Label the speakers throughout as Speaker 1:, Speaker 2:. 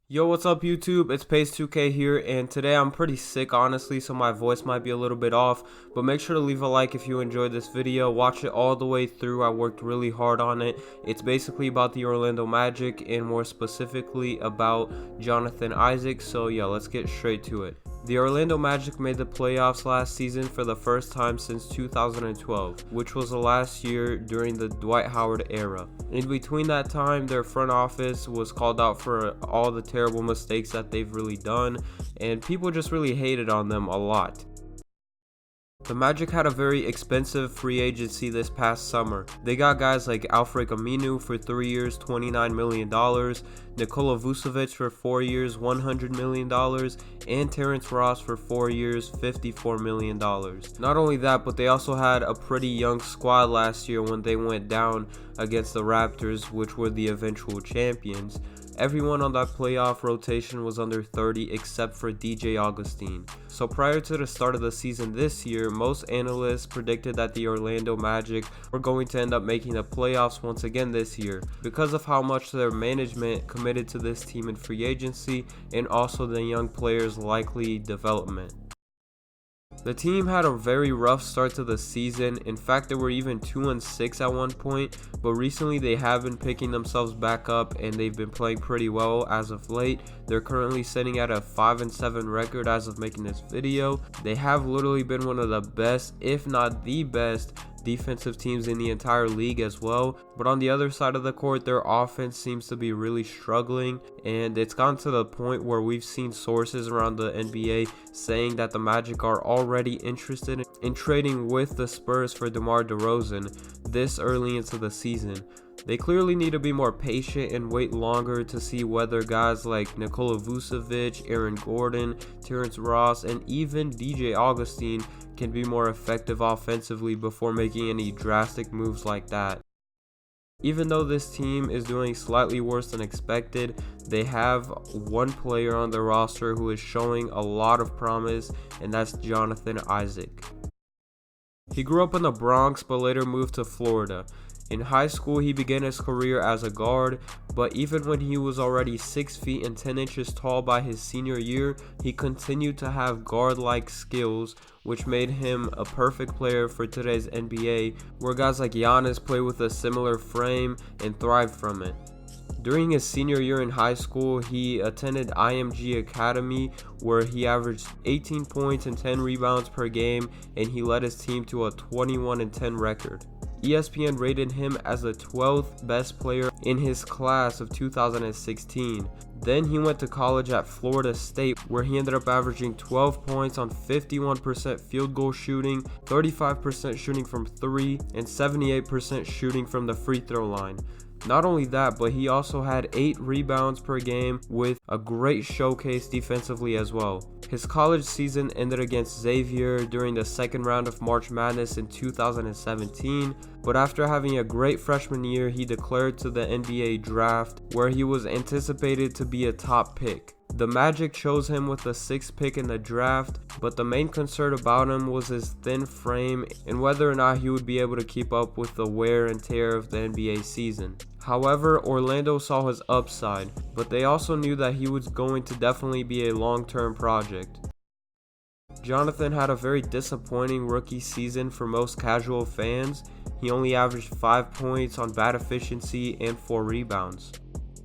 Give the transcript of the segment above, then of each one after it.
Speaker 1: Yo, what's up YouTube? It's Pace2K here, and today I'm pretty sick honestly, so my voice might be a little bit off, but make sure to leave a like if you enjoyed this video. Watch it all the way through. I worked really hard on it. It's basically about the Orlando Magic and more specifically about Jonathan Isaac, so yeah, let's get straight to it. The Orlando Magic made the playoffs last season for the first time since 2012, which was the last year during the Dwight Howard era. In between that time, their front office was called out for all the terrible mistakes that they've really done, and people just really hated on them a lot. The Magic had a very expensive free agency this past summer. They got guys like Alfred Aminu for 3 years, $29 million, Nikola Vucevic for 4 years, $100 million, and Terrence Ross for 4 years, $54 million. Not only that, but they also had a pretty young squad last year when they went down against the Raptors, which were the eventual champions. Everyone on that playoff rotation was under 30 except for DJ Augustine. So prior to the start of the season this year, most analysts predicted that the Orlando Magic were going to end up making the playoffs once again this year because of how much their management committed to this team in free agency and also the young players' likely development. The team had a very rough start to the season. In fact, they were even 2-6 at one point, but recently they have been picking themselves back up and they've been playing pretty well as of late. They're currently sitting at a 5-7 record as of making this video. They have literally been one of the best, if not the best, defensive teams in the entire league as well, but on the other side of the court, their offense seems to be really struggling, and it's gotten to the point where we've seen sources around the NBA saying that the Magic are already interested in trading with the Spurs for DeMar DeRozan this early into the season. They clearly need to be more patient and wait longer to see whether guys like Nikola Vucevic, Aaron Gordon, Terrence Ross, and even DJ Augustine can be more effective offensively before making any drastic moves like that. Even though this team is doing slightly worse than expected, they have one player on the roster who is showing a lot of promise, and that's Jonathan Isaac. He grew up in the Bronx but later moved to Florida. In high school, he began his career as a guard, but even when he was already 6 feet and 10 inches tall by his senior year, he continued to have guard-like skills, which made him a perfect player for today's NBA, where guys like Giannis play with a similar frame and thrive from it. During his senior year in high school, he attended IMG Academy, where he averaged 18 points and 10 rebounds per game, and he led his team to a 21-10 record. ESPN rated him as the 12th best player in his class of 2016. Then he went to college at Florida State, where he ended up averaging 12 points on 51% field goal shooting, 35% shooting from 3, and 78% shooting from the free throw line. Not only that, but he also had 8 rebounds per game with a great showcase defensively as well. His college season ended against Xavier during the second round of March Madness in 2017, but after having a great freshman year, he declared to the NBA draft, where he was anticipated to be a top pick. The Magic chose him with the 6th pick in the draft, but the main concern about him was his thin frame and whether or not he would be able to keep up with the wear and tear of the NBA season. However, Orlando saw his upside, but they also knew that he was going to definitely be a long-term project. Jonathan had a very disappointing rookie season for most casual fans. He only averaged 5 points on bat efficiency and 4 rebounds.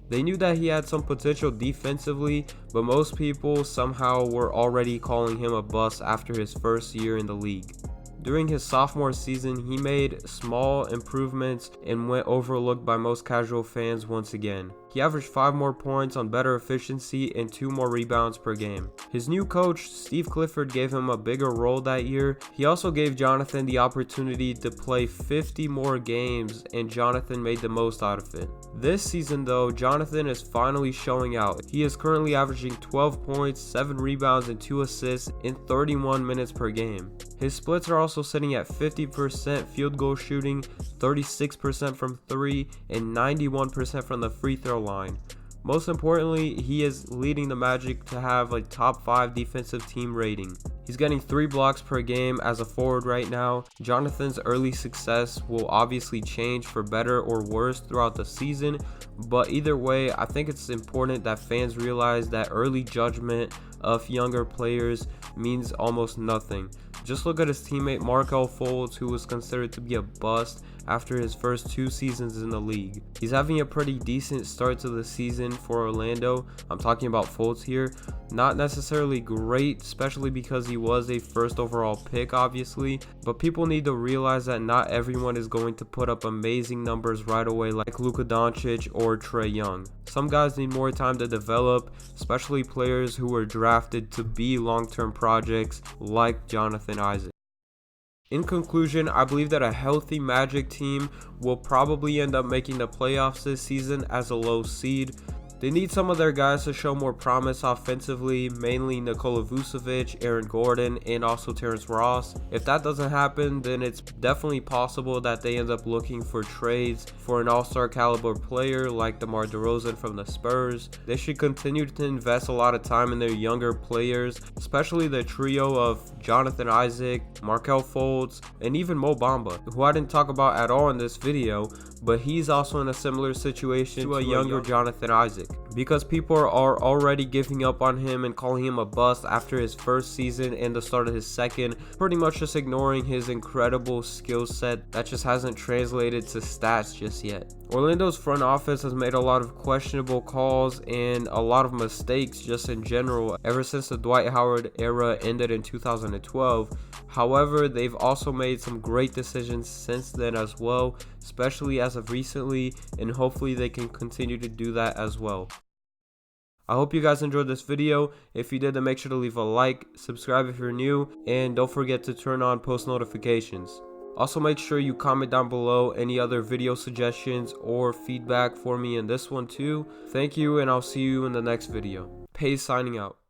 Speaker 1: They knew that he had some potential defensively, but most people somehow were already calling him a bust after his first year in the league. During his sophomore season, he made small improvements and went overlooked by most casual fans once again. He averaged 5 more points on better efficiency and 2 more rebounds per game. His new coach, Steve Clifford, gave him a bigger role that year. He also gave Jonathan the opportunity to play 50 more games, and Jonathan made the most out of it. This season though, Jonathan is finally showing out. He is currently averaging 12 points, 7 rebounds, and 2 assists in 31 minutes per game. His splits are also sitting at 50% field goal shooting, 36% from 3, and 91% from the free throw line. Most importantly, he is leading the Magic to have a top 5 defensive team rating. He's getting 3 blocks per game as a forward right now. Jonathan's early success will obviously change for better or worse throughout the season, but either way, I think it's important that fans realize that early judgment of younger players means almost nothing. Just look at his teammate Markel Fultz, who was considered to be a bust after his first 2 seasons in the league. He's having a pretty decent start to the season for Orlando. I'm talking about Fultz here. Not necessarily great, especially because he was a first overall pick, obviously, but people need to realize that not everyone is going to put up amazing numbers right away like Luka Doncic or Trae Young. Some guys need more time to develop, especially players who were drafted to be long-term projects like Jonathan Isaac. In conclusion, I believe that a healthy Magic team will probably end up making the playoffs this season as a low seed. They need some of their guys to show more promise offensively, mainly Nikola Vucevic, Aaron Gordon, and also Terrence Ross. If that doesn't happen, then it's definitely possible that they end up looking for trades for an all-star caliber player like DeMar DeRozan from the Spurs. They should continue to invest a lot of time in their younger players, especially the trio of Jonathan Isaac, Markel Fultz, and even Mo Bamba, who I didn't talk about at all in this video, but he's also in a similar situation to a younger Jonathan Isaac, because people are already giving up on him and calling him a bust after his first season and the start of his second, pretty much just ignoring his incredible skill set that just hasn't translated to stats just yet. Orlando's front office has made a lot of questionable calls and a lot of mistakes just in general ever since the Dwight Howard era ended in 2012. However, they've also made some great decisions since then as well, especially as of recently, and hopefully they can continue to do that as well. I hope you guys enjoyed this video. If you did, then make sure to leave a like, subscribe if you're new, and don't forget to turn on post notifications. Also, make sure you comment down below any other video suggestions or feedback for me in this one too. Thank you, and I'll see you in the next video. Pace signing out.